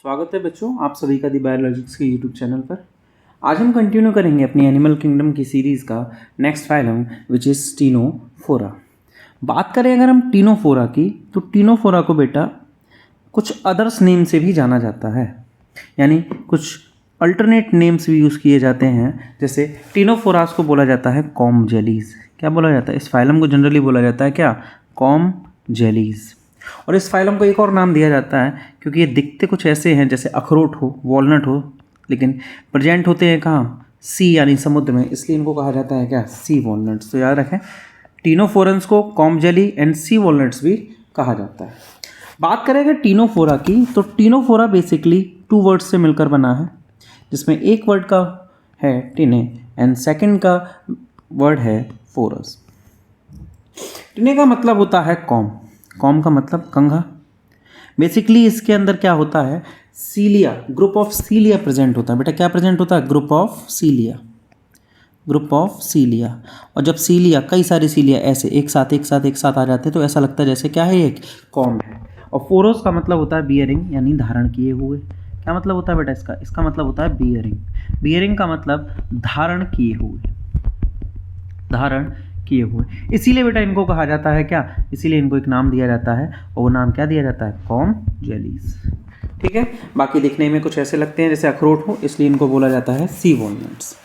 स्वागत है बच्चों, आप सभी का दी बायोलॉजिक्स के यूट्यूब चैनल पर। आज हम कंटिन्यू करेंगे अपनी एनिमल किंगडम की सीरीज़ का next phylum which is Ctenophora. बात करें अगर हम टीनोफोरा की, तो टीनोफोरा को बेटा कुछ अदर्स नेम से भी जाना जाता है, यानी कुछ अल्टरनेट नेम्स भी यूज़ किए जाते हैं। जैसे टीनोफोरास को बोला जाता है कॉम जेलीज। क्या बोला जाता है? इस फाइलम को जनरली बोला जाता है क्या? Comb jellies. और इस फाइलम को एक और नाम दिया जाता है क्योंकि ये दिखते कुछ ऐसे हैं जैसे अखरोट हो, वॉलनट हो, लेकिन प्रेजेंट होते हैं कहाँ? सी यानी समुद्र में, इसलिए इनको कहा जाता है क्या? Sea walnuts. तो याद रखें, टीनोफोरन्स को comb jelly and sea walnuts भी कहा जाता है। बात करें अगर टीनोफोरा की, तो टीनोफोरा बेसिकली 2 वर्ड्स से मिलकर बना है, जिसमें एक वर्ड का है टिने एंड सेकंड का वर्ड है फोरस। टिने का मतलब होता है कॉम, कॉम का मतलब कंघा। बेसिकली इसके अंदर क्या होता है? सीलिया, ग्रुप ऑफ सीलिया प्रेजेंट होता है। बेटा क्या प्रेजेंट होता है? Group of सीलिया, group of सीलिया। और जब सीलिया, कई सारे सीलिया ऐसे एक साथ आ जाते हैं तो ऐसा लगता है जैसे क्या है, एक कॉम है। और फोरोस का मतलब होता है बियरिंग, यानी धारण किए हुए। क्या मतलब होता है बेटा इसका? इसका मतलब होता है बियरिंग। बियरिंग का मतलब धारण किए हुए, धारण किए हुए। इसीलिए बेटा इनको कहा जाता है क्या? इसीलिए इनको एक नाम दिया जाता है, और वो नाम क्या दिया जाता है? Comb jellies. ठीक है। बाकी दिखने में कुछ ऐसे लगते हैं जैसे अखरोट हो, इसलिए इनको बोला जाता है सी वॉलनट्स।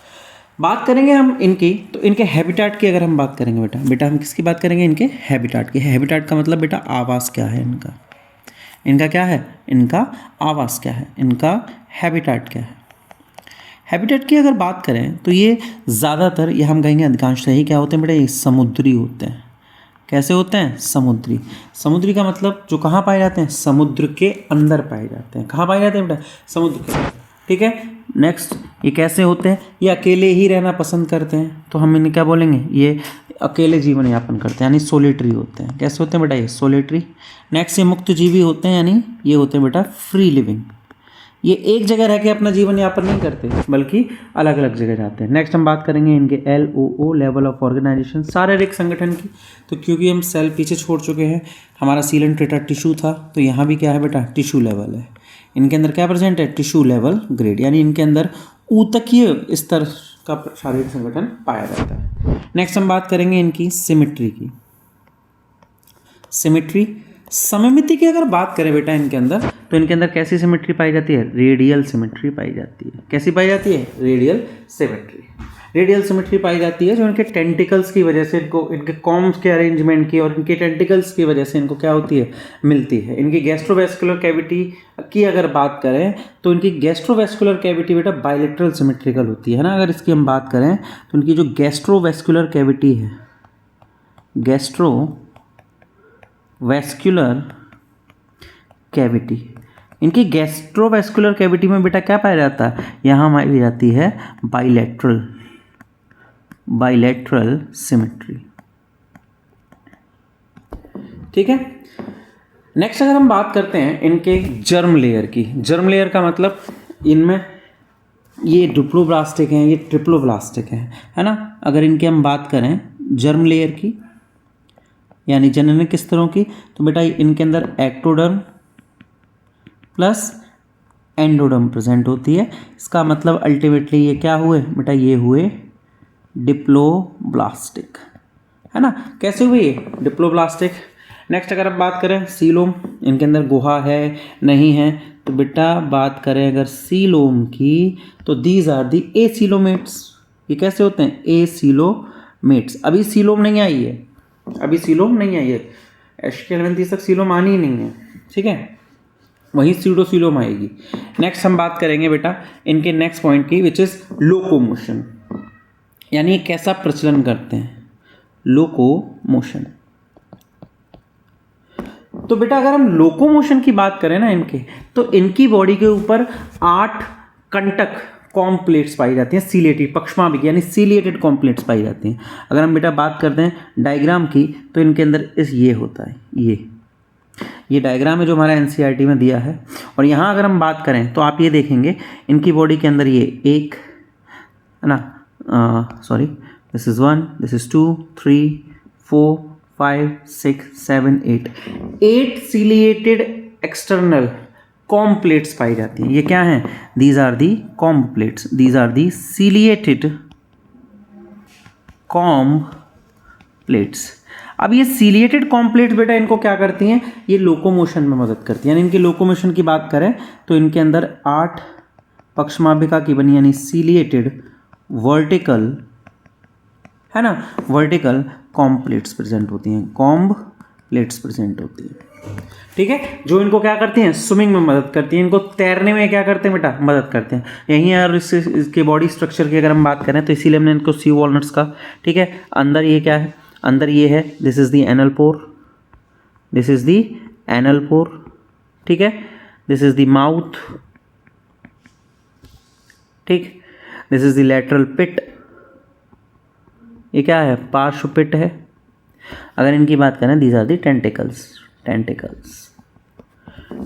बात करेंगे हम इनकी, तो इनके हैबिटाट की अगर हम बात करेंगे बेटा हम किसकी बात करेंगे? इनके हैबिटाट की। हैबिटाट का मतलब बेटा आवास क्या है इनका? इनका क्या है? इनका आवास क्या है? इनका हैबिटाट क्या है? हैबिटेट की अगर बात करें तो ये ज़्यादातर, ये हम कहेंगे अधिकांशतः ही क्या होते हैं बेटा? ये समुद्री होते हैं। कैसे होते हैं? समुद्री। समुद्री का मतलब जो कहाँ पाए जाते हैं? समुद्र के अंदर पाए जाते हैं। कहाँ पाए जाते हैं बेटा? समुद्र के अंदर। ठीक है। नेक्स्ट, ये कैसे होते हैं? ये अकेले ही रहना पसंद करते हैं, तो हम इन्हें क्या बोलेंगे? ये अकेले जीवन यापन करते हैं, यानी सोलिटरी होते हैं। कैसे होते हैं बेटा? ये सोलिटरी। नेक्स्ट, ये मुक्त जीवी होते हैं, यानी ये होते हैं बेटा फ्री लिविंग। ये एक जगह रह के अपना जीवन यापन नहीं करते, बल्कि अलग अलग जगह जाते हैं। नेक्स्ट हम बात करेंगे इनके LOO, लेवल ऑफ ऑर्गेनाइजेशन, शारीरिक संगठन की। तो क्योंकि हम सेल पीछे छोड़ चुके हैं, हमारा सीलन टेटा टिश्यू था, तो यहाँ भी क्या है बेटा? टिश्यू लेवल है। इनके अंदर क्या प्रेजेंट है? टिश्यू लेवल ग्रेड, यानी इनके अंदर ऊतकीय स्तर का शारीरिक संगठन पाया जाता है। नेक्स्ट हम बात करेंगे इनकी सिमेट्री की। सिमेट्री, सममिति की अगर बात करें बेटा इनके अंदर, तो इनके अंदर कैसी सिमेट्री पाई जाती है? रेडियल सिमेट्री पाई जाती है। कैसी पाई जाती है? Radial symmetry. रेडियल सिमेट्री पाई जाती है, जो इनके टेंटिकल्स की वजह से इनको, इनके कॉम्स के अरेंजमेंट की और इनके टेंटिकल्स की वजह से इनको क्या होती है? मिलती है। इनकी गैस्ट्रोवेस्कुलर कैविटी की अगर बात करें, तो इनकी गैस्ट्रोवेस्कुलर कैविटी बेटा बायलेटरल सिमेट्रिकल होती है ना। अगर इसकी हम बात करें तो इनकी जो गैस्ट्रोवेस्कुलर कैविटी है, गैस्ट्रोवेस्कुलर कैविटी, इनकी गैस्ट्रोवेस्कुलर कैविटी में बेटा क्या पाया जाता है? यहाँ पाई जाती है बाइलेटरल सिमेट्री। ठीक है। नेक्स्ट अगर हम बात करते हैं इनके जर्म लेयर की। जर्म लेयर का मतलब इनमें ये डिप्लोब्लास्टिक हैं, ये ट्रिप्लोब्लास्टिक हैं, है ना। अगर इनकी हम बात करें जर्म लेयर की, यानी जननिक स्तरों की, तो बेटा इनके अंदर एक्टोडर्म प्लस एंडोडर्म प्रेजेंट होती है। इसका मतलब अल्टीमेटली ये क्या हुए बेटा? ये हुए डिप्लोब्लास्टिक, है ना। कैसे हुए ये? डिप्लोब्लास्टिक। नेक्स्ट अगर हम बात करें सीलोम, इनके अंदर गुहा है नहीं है, तो बेटा बात करें अगर सीलोम की, तो दीज आर दी एसीलोमेट्स। ये कैसे होते हैं? एसीलोमेट्स। अभी सीलोम नहीं आई है, अभी सीलोम नहीं आई है, एस्केलेंथिस तक सीलोम आनी ही नहीं है। ठीक है, वहीं सीडोसीलोम आएगी। नेक्स्ट हम बात करेंगे बेटा इनके नेक्स्ट पॉइंट की, विच इज लोकोमोशन, यानी कैसा प्रचलन करते हैं? लोकोमोशन। तो बेटा अगर हम लोकोमोशन की बात करें ना इनके, तो इनकी बॉडी के ऊपर 8 कंटक कॉम्प्लेट्स पाई जाती हैं, सीलेटेड, पक्षमाभिक यानी सीलिएटेड कॉम्प्लेट्स पाई जाती हैं। अगर हम बेटा बात करते हैं डायग्राम की, तो इनके अंदर ये होता है, ये डायग्राम है जो हमारा NCERT में दिया है। और यहाँ अगर हम बात करें तो आप ये देखेंगे इनकी बॉडी के अंदर ये एक, है ना, sorry, this is 1, this is 2, 3, 4, 5, 6, 7, 8 ciliated external comb plates पाई जाती हैं। ये क्या हैं? These are the comb plates, these are the ciliated comb plates. अब ये सीलिएटेड कॉम्ब प्लेट्स बेटा इनको क्या करती हैं? ये लोकोमोशन में मदद करती हैं। यानी इनकी लोकोमोशन की बात करें तो इनके अंदर 8 पक्षमाभिका की बनी यानी सीलिएटेड वर्टिकल, है ना, वर्टिकल कॉम्ब प्लेट्स प्रेजेंट होती हैं, कॉम्ब प्लेट्स प्रेजेंट होती हैं। ठीक है, जो इनको क्या करती हैं? स्विमिंग में मदद करती हैं, इनको तैरने में क्या करते हैं बेटा? मदद करते हैं। यहीं यार इसके बॉडी स्ट्रक्चर की अगर हम बात करें तो इसीलिए हमने इनको सी वॉलनट्स का। ठीक है, अंदर ये क्या है? अंदर ये है, this is the anal pore, this is the anal pore. ठीक है, दिस इज द माउथ, ठीक, this is the lateral pit, ये क्या है? पार्श्व पिट है। अगर इनकी बात करें these are the tentacles, tentacles.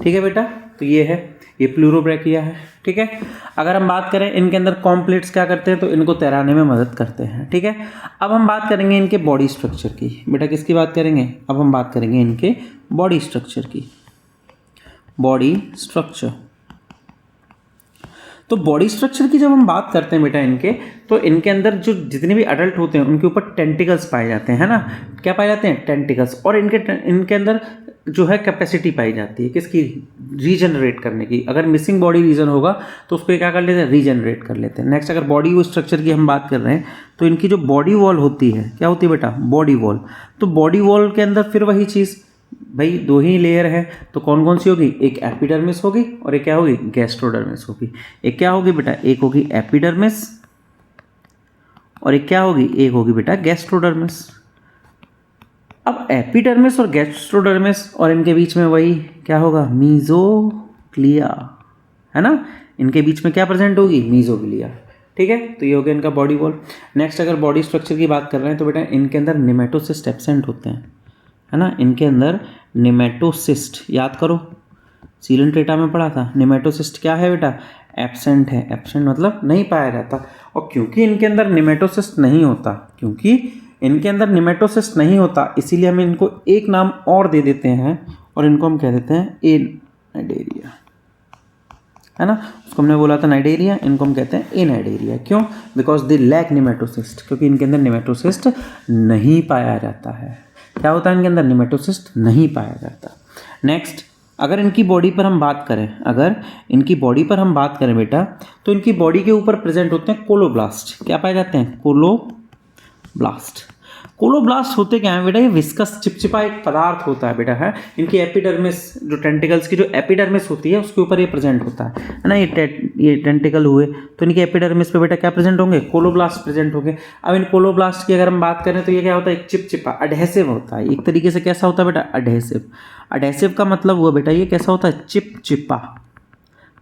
ठीक है बेटा, तो ये है, ये प्लूरोब्रैकिया है। ठीक है, अगर हम बात करें इनके अंदर कॉम्प्लेट्स क्या करते हैं तो इनको तैराने में मदद करते हैं। ठीक है, अब हम बात करेंगे इनके बॉडी स्ट्रक्चर की। बेटा किसकी बात करेंगे? अब हम बात करेंगे इनके बॉडी स्ट्रक्चर की। बॉडी स्ट्रक्चर, तो बॉडी स्ट्रक्चर की जब हम बात करते हैं बेटा इनके, तो इनके अंदर जो जितने भी अडल्ट होते हैं उनके ऊपर टेंटिकल्स पाए जाते हैं, है ना। क्या पाए जाते हैं? टेंटिकल्स। और इनके अंदर जो है कैपेसिटी पाई जाती है किसकी? रीजनरेट करने की। अगर मिसिंग बॉडी रीजन होगा तो उसको क्या कर लेते हैं? रीजनरेट कर लेते हैं। नेक्स्ट, अगर बॉडी वो स्ट्रक्चर की हम बात कर रहे हैं तो इनकी जो बॉडी वॉल होती है, क्या होती है बेटा? Body wall. तो बॉडी वॉल के अंदर फिर वही चीज़ भाई, 2 ही लेयर है, तो कौन कौन सी होगी? एक एपिडर्मिस होगी और एक क्या होगी? गैस्ट्रोडर्मिस होगी। एक क्या होगी बेटा? एक होगी एपिडर्मिस और एक क्या होगी? एक होगी बेटा गैस्ट्रोडर्मिस। अब एपिडर्मिस और गैस्ट्रोडर्मिस और इनके बीच में वही क्या होगा? मीजोग्लिया, है ना। इनके बीच में क्या प्रेजेंट होगी? मीजोग्लिया। ठीक है, तो ये हो गया इनका बॉडी वॉल। नेक्स्ट, अगर बॉडी स्ट्रक्चर की बात कर रहे हैं तो बेटा इनके अंदर निमेटोसिस्ट एब्सेंट होते हैं, है ना। इनके अंदर निमेटोसिस्ट, याद करो सीलेंट्रेटा में पढ़ा था, निमेटोसिस्ट क्या है बेटा? एब्सेंट है। एब्सेंट मतलब नहीं पाया जाता। और क्योंकि इनके अंदर निमेटोसिस्ट नहीं होता, क्योंकि इनके अंदर निमेटोसिस्ट नहीं होता, इसीलिए हम इनको एक नाम और दे देते हैं और इनको हम कह देते हैं एनाइडेरिया, है ना। उसको हमने बोला था नाइडेरिया, इनको हम कहते हैं एनाइडेरिया। क्यों? बिकॉज दे लैक निमेटोसिस्ट, क्योंकि इनके अंदर निमेटोसिस्ट नहीं पाया जाता है। क्या होता है? इनके अंदर निमेटोसिस्ट नहीं पाया जाता। नेक्स्ट, अगर इनकी बॉडी पर हम बात करें, अगर इनकी बॉडी पर हम बात करें बेटा, तो इनकी बॉडी के ऊपर प्रेजेंट होते हैं कोलोब्लास्ट। क्या पाए जाते हैं? कोलोब्लास्ट। कोलोब्लास्ट होते क्या है बेटा? ये विस्कस चिपचिपा एक पदार्थ होता है बेटा, है। इनकी एपिडर्मिस, जो टेंटिकल्स की जो एपिडर्मिस होती है उसके ऊपर ये प्रेजेंट होता है ना। ये टेंटिकल हुए तो इनकी एपिडर्मिस पे बेटा क्या प्रेजेंट होंगे? कोलोब्लास्ट प्रेजेंट होंगे। अब इन कोलोब्लास्ट की अगर हम बात करें तो ये क्या होता है? एक चिपचिपा अडहेसिव होता है। एक तरीके से कैसा होता है बेटा? अडहेसिव। अडहेसिव का मतलब हुआ बेटा ये कैसा होता है? चिपचिपा।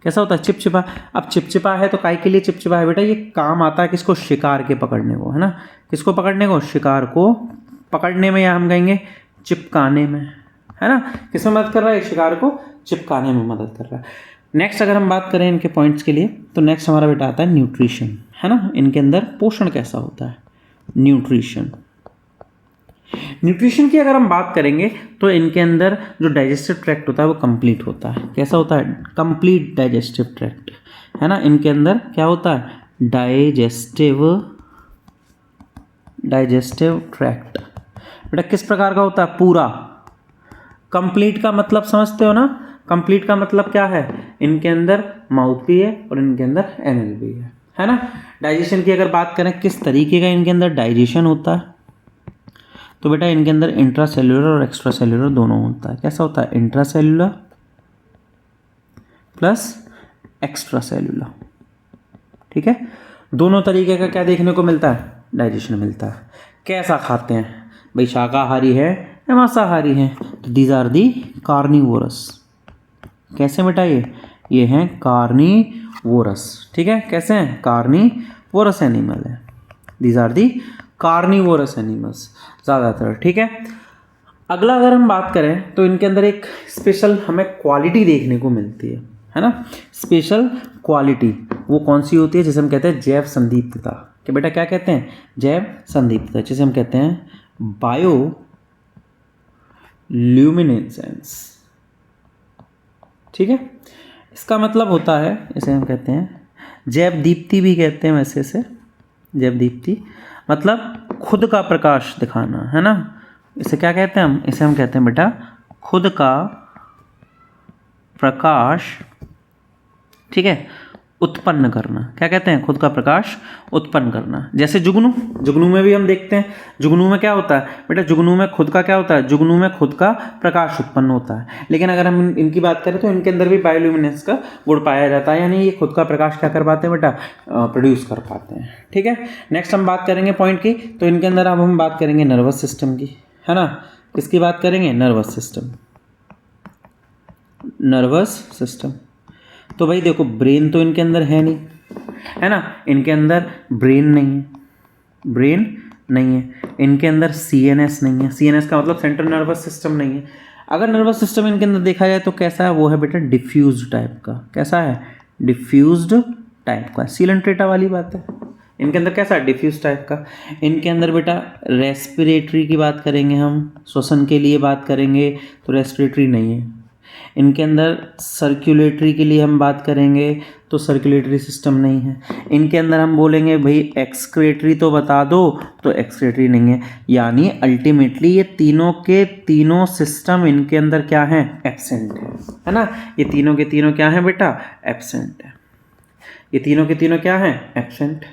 कैसा होता है? चिपचिपा। अब चिपचिपा है तो काय के लिए चिपचिपा है बेटा? ये काम आता है किसको? शिकार के पकड़ने को, है ना। किसको पकड़ने को? शिकार को पकड़ने में, या हम कहेंगे चिपकाने में, है ना। किसमें मदद कर रहा है? शिकार को चिपकाने में मदद कर रहा है। नेक्स्ट, अगर हम बात करें इनके पॉइंट्स के लिए तो नेक्स्ट हमारा बेटा आता है न्यूट्रिशन, है ना। इनके अंदर पोषण कैसा होता है? न्यूट्रिशन। न्यूट्रिशन की अगर हम बात करेंगे तो इनके अंदर जो डाइजेस्टिव ट्रैक्ट होता है वो कंप्लीट होता है। कैसा होता है? कंप्लीट डाइजेस्टिव ट्रैक्ट, है ना। इनके अंदर क्या होता है? डाइजेस्टिव ट्रैक्ट बेटा किस प्रकार का होता है? पूरा। कंप्लीट का मतलब समझते हो ना? कंप्लीट का मतलब क्या है? इनके अंदर माउथ भी है और इनके अंदर एनल भी है ना। डाइजेशन की अगर बात करें किस तरीके का इनके अंदर डाइजेशन होता है, तो बेटा इनके अंदर इंट्रासेल्युलर और एक्स्ट्रा सेल्युलर दोनों होता है। कैसा होता है? Intracellular plus extra cellular. ठीक है, दोनों तरीके का क्या देखने को मिलता है? डाइजेशन मिलता है। कैसा खाते हैं भाई? शाकाहारी है या मांसाहारी है? तो दीज आर दी कार्निवोरस। कैसे बेटा? ये हैं कार्निवोरस। ठीक है, कैसे हैं? कार्निवोरस एनिमल है। These are the carnivorous animals ज़्यादातर। ठीक है, अगला अगर हम बात करें तो इनके अंदर एक स्पेशल हमें क्वालिटी देखने को मिलती है ना। स्पेशल क्वालिटी वो कौन सी होती है? जिसे हम कहते हैं जैव संदीप्तता। कि बेटा क्या कहते हैं? जैव संदीप्तता, जिसे हम कहते हैं बायो ल्यूमिनेसेंस। ठीक है, इसका मतलब होता है, इसे हम कहते हैं जैव दीप्ति भी कहते हैं वैसे इसे, जैव दीप्ति मतलब खुद का प्रकाश दिखाना, है ना। इसे क्या कहते हैं हम, इसे हम कहते हैं बेटा खुद का प्रकाश, ठीक है, उत्पन्न करना। क्या कहते हैं, खुद का प्रकाश उत्पन्न करना। जैसे जुगनू, जुगनू में भी हम देखते हैं, जुगनू में क्या होता है बेटा, जुगनू में खुद का क्या होता है, जुगनू में खुद का प्रकाश उत्पन्न होता है। लेकिन अगर हम इनकी बात करें तो इनके अंदर भी बायोल्यूमिनेंस का गुण पाया जाता है, यानी ये खुद का प्रकाश क्या कर पाते हैं बेटा, प्रोड्यूस कर पाते हैं। ठीक है, नेक्स्ट हम बात करेंगे पॉइंट की, तो इनके अंदर अब हम बात करेंगे नर्वस सिस्टम की, है ना। किसकी बात करेंगे, नर्वस सिस्टम, नर्वस सिस्टम। तो भाई देखो ब्रेन तो इनके अंदर है नहीं, है ना, इनके अंदर ब्रेन नहीं है, ब्रेन नहीं है, इनके अंदर सीएनएस नहीं है, सीएनएस का मतलब सेंट्रल नर्वस सिस्टम नहीं है। अगर नर्वस सिस्टम इनके अंदर देखा जाए तो कैसा है, वो है बेटा डिफ्यूज टाइप का। कैसा है, डिफ्यूज्ड टाइप का, सीलेंट्रेटा वाली बात है। इनके अंदर कैसा है, डिफ्यूज टाइप का। इनके अंदर बेटा रेस्पिरेटरी की बात करेंगे हम, श्वसन के लिए बात करेंगे तो रेस्पिरेटरी नहीं है। इनके अंदर सर्कुलेटरी के लिए हम बात करेंगे तो सर्कुलेटरी सिस्टम नहीं है। इनके अंदर हम बोलेंगे भाई एक्सक्रेटरी तो बता दो, तो एक्सक्रेटरी नहीं है। यानी अल्टीमेटली ये तीनों के तीनों सिस्टम इनके अंदर क्या है, एब्सेंट है ना। ये तीनों के तीनों क्या है बेटा, एब्सेंट है। ये तीनों के तीनों क्या है, एब्सेंट।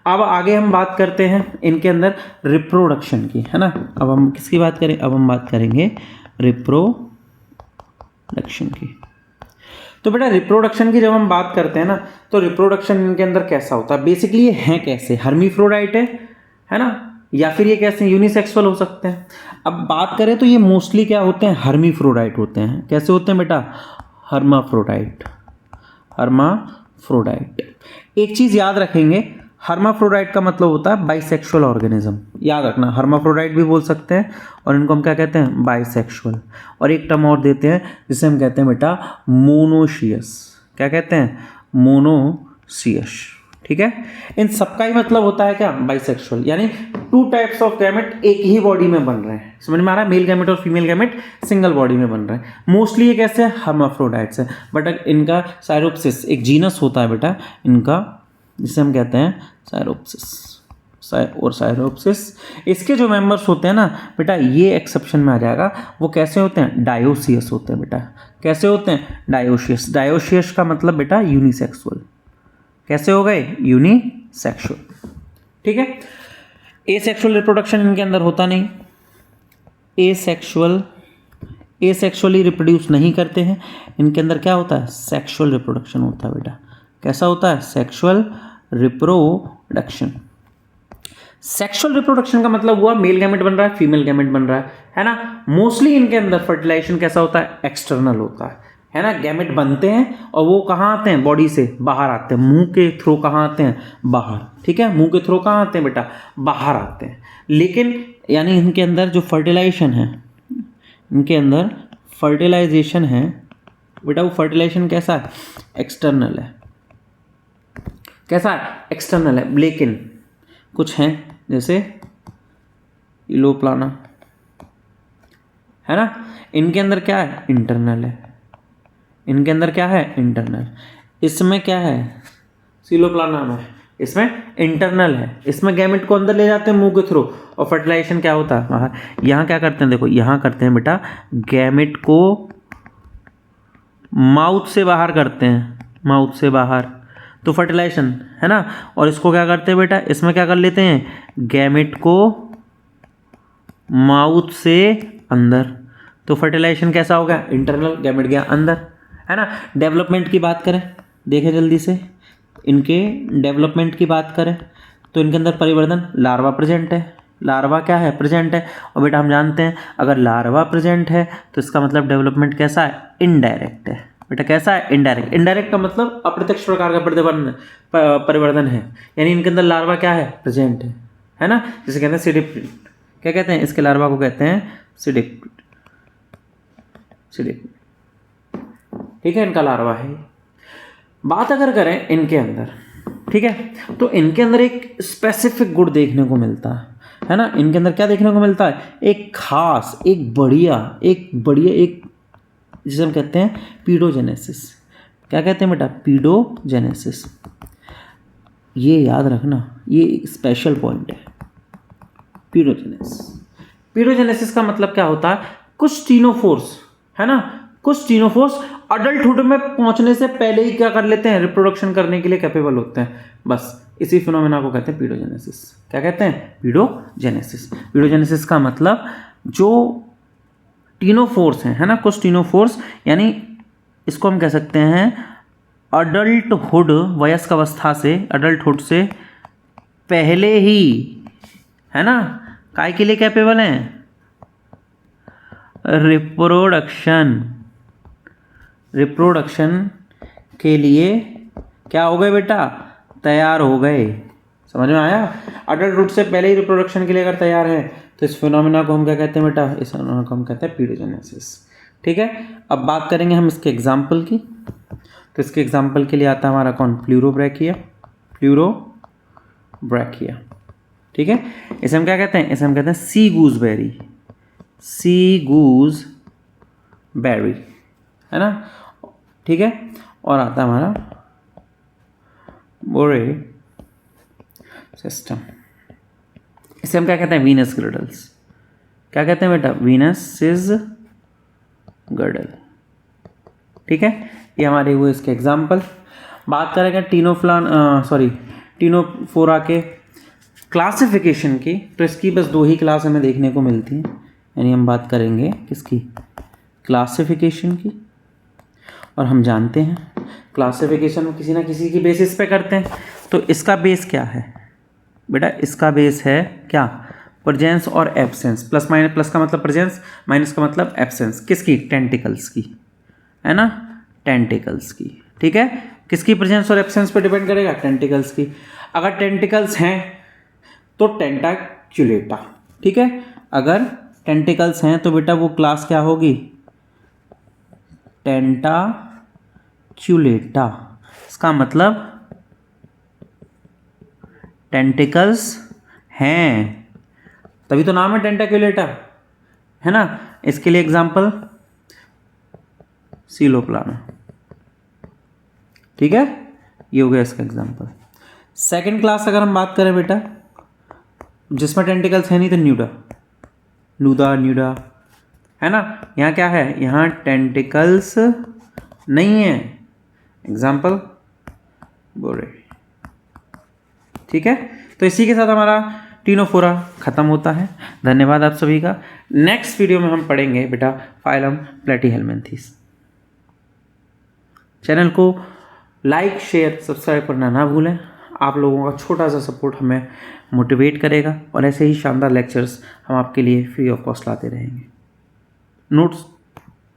अब आगे हम बात करते हैं इनके अंदर रिप्रोडक्शन की, है ना। अब हम किसकी बात करें, अब हम बात करेंगे रिप्रोडक्शन की। तो बेटा रिप्रोडक्शन की जब हम बात करते हैं ना, तो रिप्रोडक्शन इनके अंदर कैसा होता है, बेसिकली ये है कैसे, हर्मीफ्रोडाइट है ना, या फिर ये कैसे यूनिसेक्सुअल हो सकते हैं। अब बात करें तो ये मोस्टली क्या होते हैं, हर्मीफ्रोडाइट होते हैं। कैसे होते हैं बेटा, हर्माफ्रोडाइट, हर्माफ्रोडाइट। एक चीज याद रखेंगे, हर्माफ्रोडाइट का मतलब होता है बाइसेक्सुअल ऑर्गेनिज्म। याद रखना, हर्माफ्रोडाइट भी बोल सकते हैं और इनको हम क्या कहते हैं, बाइसेक्सुअल। और एक टर्म और देते हैं जिसे हम कहते हैं बेटा मोनोशियस। क्या कहते हैं, मोनोशियस। ठीक है, इन सबका ही मतलब होता है क्या, बाइसेक्सुअल। यानी टू टाइप्स ऑफ गैमेट एक ही बॉडी में बन रहे हैं। समझ में आ रहा है, मेल गैमेट और फीमेल गैमेट सिंगल बॉडी में बन रहे हैं। मोस्टली ये कैसे है, हर्माफ्रोडाइट्स है। बट इनका साइरोप्सिस एक जीनस होता है बेटा इनका, जिसे हम कहते हैं साइरोप्सिस और साइरोप्सिस। इसके जो मेंबर्स होते हैं ना बेटा, ये एक्सेप्शन में आ जाएगा। वो कैसे होते हैं, डायोसियस होते हैं बेटा। कैसे होते हैं, डायोसियस। डायोसियस का मतलब बेटा यूनिसेक्सुअल। कैसे हो गए, यूनिसेक्सुअल। ठीक है, एसेक्सुअल रिप्रोडक्शन इनके अंदर होता नहीं। एसेक्सुअली रिप्रोड्यूस नहीं करते हैं। इनके अंदर क्या होता है, सेक्सुअल रिप्रोडक्शन होता है बेटा। कैसा होता है, सेक्सुअल रिप्रोडक्शन। सेक्सुअल रिप्रोडक्शन का मतलब हुआ मेल गैमेट बन रहा है, फीमेल गैमेट बन रहा है ना। मोस्टली इनके अंदर फर्टिलाइजेशन कैसा होता है, एक्सटर्नल होता है ना। गैमेट बनते हैं और वो कहाँ आते हैं, बॉडी से बाहर आते हैं, मुंह के थ्रू कहाँ आते हैं, बाहर। ठीक है, मुंह के थ्रू कहाँ आते हैं बेटा, बाहर आते हैं। लेकिन यानी इनके अंदर जो फर्टिलाइजेशन है, इनके अंदर फर्टिलाइजेशन है बेटा, वो फर्टिलाइजेशन कैसा है, एक्सटर्नल है। कैसा है, एक्सटर्नल है। लेकिन कुछ हैं जैसे इलोप्लाना, है ना, इनके अंदर क्या है, इंटरनल है। इनके अंदर क्या है, इंटरनल। इसमें क्या है, सिलोप्लाना में इसमें इंटरनल है। इसमें गैमेट को अंदर ले जाते हैं मुंह के थ्रू और फर्टिलाइजेशन क्या होता है, बाहर। यहाँ क्या करते हैं, देखो यहाँ करते हैं बेटा, गैमेट को माउथ से बाहर करते हैं, माउथ से बाहर, तो फर्टिलाइजेशन है ना। और इसको क्या करते हैं बेटा, इसमें क्या कर लेते हैं, गैमेट को माउथ से अंदर, तो फर्टिलाइजेशन कैसा हो गया, इंटरनल, गैमेट गया अंदर, है ना। डेवलपमेंट की बात करें, देखें जल्दी से, इनके डेवलपमेंट की बात करें तो इनके अंदर परिवर्तन, लार्वा प्रेजेंट है। लार्वा क्या है, प्रेजेंट है। और बेटा हम जानते हैं अगर लार्वा प्रेजेंट है तो इसका मतलब डेवलपमेंट कैसा है, इनडायरेक्ट है बेटा। कैसा है, इनडायरेक्ट। इनडायरेक्ट का मतलब अप्रत्यक्ष प्रकार का परिवर्तन है। यानी इनके अंदर लार्वा क्या है, प्रेजेंट है ना। जिसे कहते हैं सिडिप्टेड। क्या कहते हैं, इसके लार्वा को कहते हैं सिडिप्टेड। ठीक है, इनका लार्वा है। बात अगर करें इनके अंदर, ठीक है, तो इनके अंदर एक स्पेसिफिक गुण देखने को मिलता है ना। इनके अंदर क्या देखने को मिलता है, एक खास, एक बढ़िया, एक जिसे हम कहते हैं पीडोजेनेसिस। क्या कहते हैं बेटा? पीडोजेनेसिस। ये याद रखना, ये स्पेशल पॉइंट है, पीडोजेनेसिस। पीडोजेनेसिस का मतलब क्या होता है? कुछ टीनोफोर्स, है ना, कुछ टीनोफोर्स अडल्टहुड में पहुंचने से पहले ही क्या कर लेते हैं? रिप्रोडक्शन करने के लिए कैपेबल होते हैं। बस इसी फिनोमेना को कहते हैं पीडोजेनेसिस। क्या कहते हैं? पीडोजेनेसिस। पीडोजेनेसिस का मतलब जो टीनोफोर्स हैं, है ना, कुछ टीनोफोर्स, यानी इसको हम कह सकते हैं अडल्टहुड, वयस्क अवस्था से, अडल्टहुड से पहले ही, है ना, काय के लिए कैपेबल हैं? रिप्रोडक्शन के लिए क्या हो गए बेटा? तैयार हो गए। समझ में आया? अडल्टहुड से पहले ही रिप्रोडक्शन के लिए अगर तैयार है तो इस फिनोमेना को हम क्या कहते हैं बेटा? इस फिनोमेना को हम कहते हैं पीडोजेनेसिस। ठीक है, अब बात करेंगे हम इसके एग्जाम्पल की। तो इसके एग्जाम्पल के लिए आता है हमारा कौन? प्लूरोब्रैकिया। प्लूरोब्रैकिया, ठीक है। इसे हम क्या कहते हैं? इसे हम कहते हैं सी गूजबेरी। सी गूजबेरी, है ना, ठीक है। और आता है हमारा बोरे सिस्टम। इसे हम क्या कहते हैं? वीनस गिर्डल्स। क्या कहते हैं बेटा? वीनस गिर्डल, ठीक है। ये हमारे हुए इसके एग्जाम्पल। बात करेंगे टीनोफोरा के क्लासिफिकेशन की, तो इसकी बस 2 ही क्लास हमें देखने को मिलती हैं, यानी हम बात करेंगे किसकी? क्लासिफिकेशन की। और हम जानते हैं क्लासिफिकेशन किसी ना किसी की बेसिस पे करते हैं। तो इसका बेस क्या है बेटा? इसका बेस है क्या? प्रेजेंस और एब्सेंस। प्लस माइनस, प्लस का मतलब प्रेजेंस, माइनस का मतलब एब्सेंस। किसकी? टेंटिकल्स की, है ना, टेंटिकल्स की, ठीक है। किसकी प्रेजेंस और एब्सेंस पे डिपेंड करेगा? टेंटिकल्स की। अगर टेंटिकल्स हैं तो टेंटाक्युलेटा, ठीक है। अगर टेंटिकल्स हैं तो बेटा वो क्लास क्या होगी? टेंटाक्युलेटा। इसका मतलब टेंटिकल्स हैं, तभी तो नाम है टेंटाक्युलेटा, है ना। इसके लिए एग्जांपल सीलोप्लाना, ठीक है। ये हो गया इसका एग्जांपल। सेकंड क्लास अगर हम बात करें बेटा, जिसमें टेंटिकल्स है नहीं, तो न्यूडा, है ना। यहाँ क्या है? यहाँ टेंटिकल्स नहीं है, एग्जाम्पल बोरे, ठीक है। तो इसी के साथ हमारा टीनोफोरा खत्म होता है। धन्यवाद आप सभी का। नेक्स्ट वीडियो में हम पढ़ेंगे बेटा फाइलम प्लेटीहेल्मिन्थेस। चैनल को लाइक, शेयर, सब्सक्राइब करना ना भूलें। आप लोगों का छोटा सा सपोर्ट हमें मोटिवेट करेगा और ऐसे ही शानदार लेक्चर्स हम आपके लिए फ्री ऑफ कॉस्ट लाते रहेंगे। नोट्स